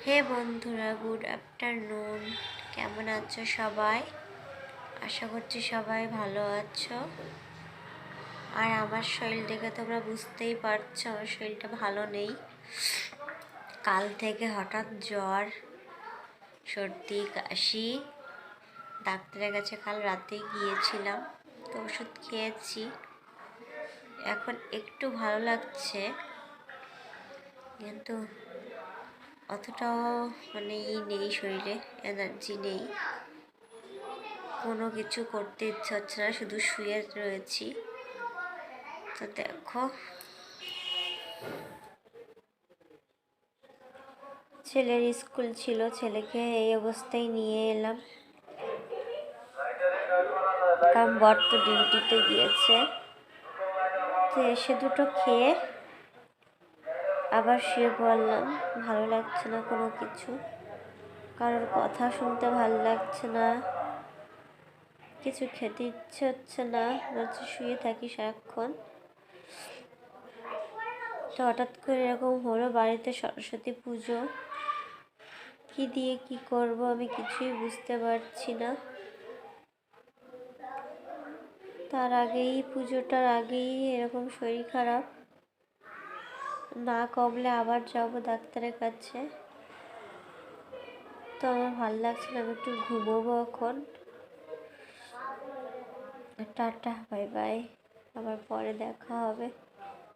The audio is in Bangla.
হে বন্ধুরা, গুড আফটারনুন। কেমন আছো সবাই? আশা করছি সবাই ভালো আছো। আর আমার শরীর দেখে তোমরা বুঝতেই পারছো আমার শরীরটা ভালো নেই। কাল থেকে হঠাৎ জ্বর, সর্দি, কাশি। ডাক্তারের কাছে কাল রাতে গিয়েছিলাম, তো ওষুধ খেয়েছি। এখন একটু ভালো লাগছে, কিন্তু অতটাও নেই, শরীরে এনার্জি নেই। কোনো কিছু করতে ইচ্ছে হচ্ছে না, শুধু শুয়ে রয়েছি। তো দেখো, ছেলের স্কুল ছিল, ছেলেকে এই অবস্থায় নিয়ে এলাম, কারণ বর তো ডিউটিতে গিয়েছে। তো এসে দুটো খেয়ে আবার শুয়ে পড়লাম। ভালো লাগছে না কোনো কিছু, কারোর কথা শুনতে ভালো লাগছে না, কিছু খেতে ইচ্ছে হচ্ছে না, শুয়ে থাকি সারাক্ষণ। তো হঠাৎ করে এরকম হলো, বাড়িতে সরস্বতী পুজো, কি দিয়ে কি করব আমি কিছুই বুঝতে পারছি না। তার আগেই, পুজোটার আগেই এরকম শরীর খারাপ, না কমলে আবার যাব ডাক্তারের কাছে। তো আমার ভালো লাগছে না, আমি একটু ঘুমোবো এখন। টাটা, বাই বাই, আবার পরে দেখা হবে।